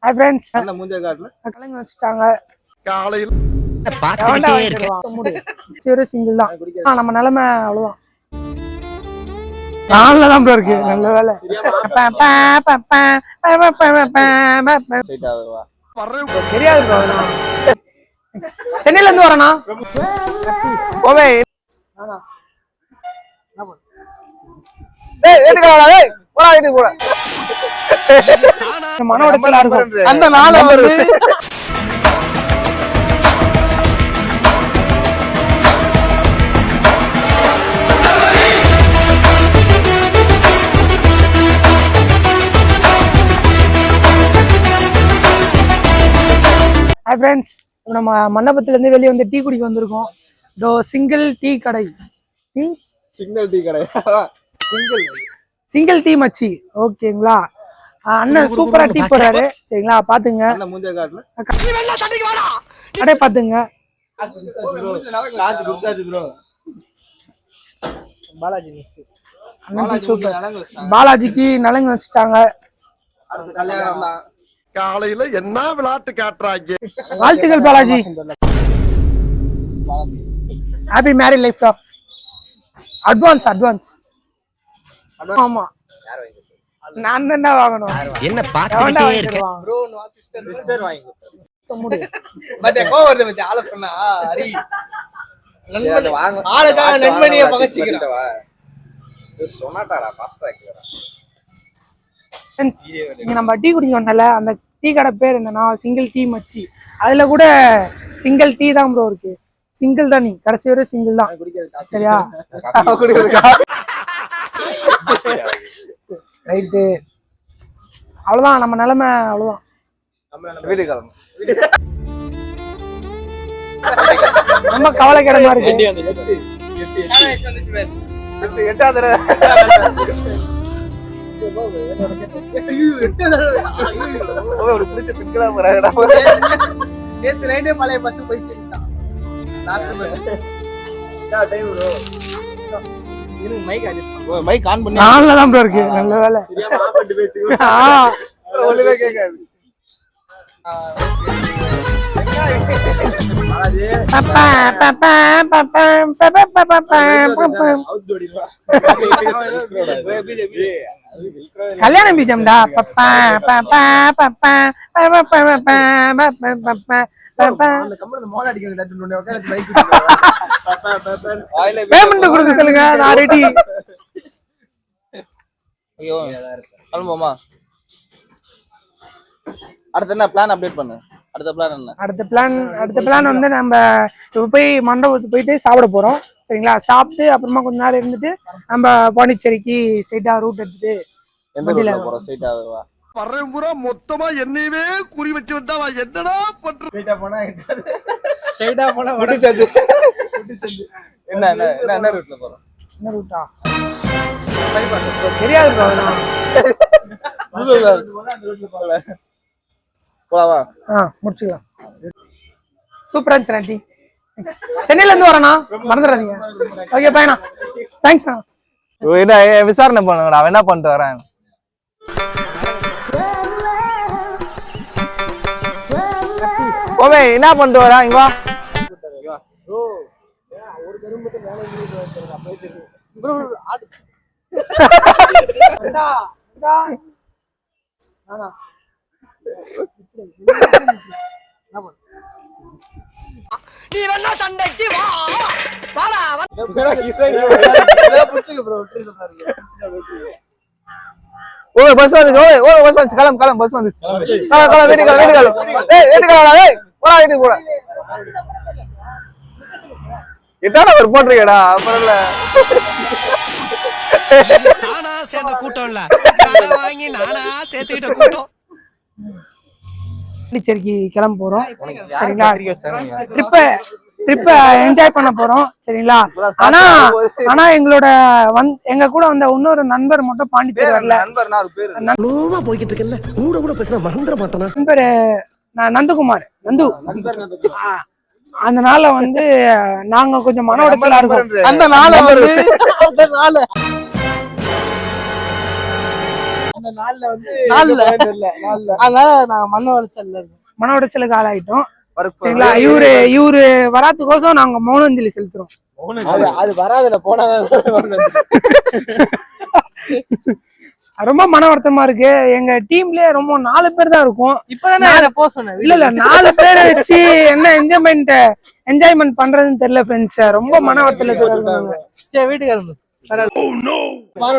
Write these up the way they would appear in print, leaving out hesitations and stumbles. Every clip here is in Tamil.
Hi friends. என்ன மூஞ்ச காட்டல கலங்க வச்சிட்டாங்க காலையில் பாத்துக்கிட்டே இருக்கேன். சரி சிங்கிள் தான். நம்ம நிலைமை அவ்வளவுதான். நாள்ல தான் ப்ரோ இருக்கு. நல்ல வேலை. சைட்டா வா தெரியாது ப்ரோ. சென்னையில இருந்து வரேனா? ஓவே நானா? டேய் ஏத்துக்கடா டேய் போடா வீட்டுக்கு போடா மன உடைச்சலா இருக்கும். அந்த நாள வந்து ஹாய் ஃப்ரெண்ட்ஸ், நம்ம மண்டபத்துல இருந்து வெளியே வந்து டீ குடிக்க வந்திருக்கோம். இதோ சிங்கிள் டீ கடை. டீ சிங்கிள் டீ கடை சிங்கிள் டீ மச்சி. ஓகேங்களா? அண்ணன் சூப்பரா டீ போடுறாரு. சரிங்களா? பாத்துங்க. என்ன மூஞ்ச காட்டல கடை பாத்துங்க. காசு குடுக்காது ப்ரோ பாலாஜி அண்ணன் சூப்பர். பாலாஜிக்கு நலங்கு வச்சுட்டாங்க. அடுத்து கல்யாணம் தான் காலையில என்ன விளையாட்டு காட்டுறாங்க. வாழ்த்துக்கள் பாலாஜி. ஹாப்பி மேரிட் லைஃப் தான். அட்வான்ஸ் ஆமா நான் தான் வாங்கணும். என்ன பாத்துக்கிட்டே இருக்க ப்ரோ சிஸ்டர் வாங்கி மத்தே கோவம் வருது மத்தே ஆள சொன்னா ஹரி நண்பன் வாங்க ஆளுக்காக நண்பனியே பகச்சிக்கிறேன் சொன்னாட்டாடா ஃபாஸ்ட் ஆக்கிடா இங்க நம்ம டீ குடிக்க வந்தால அந்த டீ கடை பேர் என்னன்னா சிங்கிள் டீ மச்சி. அதுல கூட சிங்கிள் டீ தான் ப்ரோ இருக்கு. சிங்கிள் தான், நீ கடைசி வரை சிங்கிள் தான். சரியா? ரைட்டு. அவ்வளவுதான், நம்ம நிலைமை அவ்வளவுதான். வீடு கிளம்பு ரொம்ப கவலைக்கிடமா இருக்கு. எட்டாவது ஒரு பிடிச்ச பின்களா போறாங்கடா நேத்து நைட்டே பழைய பஸ் போயிட்டு இருக்கான் லாஸ்ட் பஸ் டைம் ப்ரோ எனக்கு மைக் அட்ஜஸ்ட் பண்ணு மைக் ஆன் பண்ணி நாள்ல தான் ப்ரோ இருக்கு. நல்ல வேலை. தெரியாம ஆஃப் பண்ணிட்டு போயிட்டு ஒழுங்கா கேட்காது கல்யாணம் பீஜம்டா. பேமெண்ட் கொடுக்க சொல்லுங்க, நான் ரெடி. ஐயோ கிளம்புமா. அடுத்து என்ன பிளான் அப்டேட் பண்ணு. அடுத்த பிளான் என்ன? அடுத்த பிளான் வந்து நம்ம இப்ப போய் மண்டபத்துக்கு போயிட்டு சாப்பிட போறோம். சரிங்களா? சாப்பிட்டு அப்புறமா கொஞ்ச நேரம் இருந்துட்டு நம்ம பாண்டிச்சேரிக்கு ஸ்ட்ரைட்டா ரூட் எடுத்துட்டு எந்த ரூட்ல போறோம்? ஸ்ட்ரைட்டா வா. பரம்புரா மொத்தமா என்னையவே குறி வச்சு வந்தா நான் என்னடா பண்றது. ஸ்ட்ரைட்டா போனா முடிச்சது என்ன என்ன என்ன ரூட்ல போறோம்? என்ன ரூட்டா தெரியாது போலாவா? முடிச்சுக்கலாம். சூப்பரா இருந்துச்சு ஆண்டி. சென்னையில இருந்து வரேனா, மறந்துடாதீங்க. ஓகே பையனா, தேங்க்ஸ். என்ன விசாரணை பண்ணுங்கடா, அவன் என்ன பண்ணிட்டு வரேன். ஓமே என்ன பண்ணிட்டு வரேன்? இங்க வா. நீ வேணா சண்டைக்கு வா வாடா ஓ பஸ் வந்துச்சு. ஓ பஸ் வந்துச்சு. கிளம்பு பஸ் வந்துச்சு. வீட்டுக்கு போடா வீட்டுக்கு போடா. எட்டான ஒரு போட்டிருக்கேடா. அப்புறம் இல்ல நானா சேர்ந்த கூட்டம் இல்ல, வாங்கி நானா சேர்த்துக்கிட்ட கூட்டம். பாண்டிச்சேரிக்கு கிளம்ப போறோம். சரிங்களா? ட்ரிப்ப என்ஜாய் பண்ண போறோம். சரிங்களா? ஆனா எங்களோட எங்க கூட வந்த இன்னொரு நண்பர் மட்டும் பாண்டிச்சேரி வரல. போய்கிட்டு இருக்கல கூட பேசினா மறந்துட மாட்டேனா. நண்பர் நந்துகுமார். நந்து. அந்த நாள வந்து நாங்க கொஞ்சம் மன உடைச்சலா இருக்கோம். அந்த நாள வந்து நாள்ல அதனால நான் மன உடைச்சலுக்கு ஆளாயிட்டோம். சரிங்களா, இவரு வராதுக்கோசம் நாங்க மௌனஞ்சலி செலுத்துறோம். அது வராதுல போனாதான் ரொம்ப மன வருத்தமா இருக்கு. எங்க டீம்லயே ரொம்ப 4 பேர் தான் இருக்கும். இப்பதானே போ சொன்னேன். இல்ல 4 பேரை வச்சு என்ன என்ஜாய்மெண்ட் பண்றதுன்னு தெரியல ஃப்ரெண்ட்ஸ். ரொம்ப மன வருத்தத்துல இருக்காங்க. சரி வீட்டுக்கு கிளம்பு.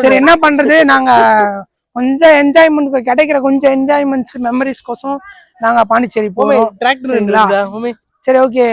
சரி என்ன பண்றது, நாங்க கொஞ்சம் என்ஜாய்மெண்ட் கிடைக்கிற கொஞ்சம் என்ஜாய்மெண்ட்ஸ் மெமரிஸ் கோசம் நாங்க பாண்டிச்சேரி போவோம். டிராக்டர் சரி ஓகே.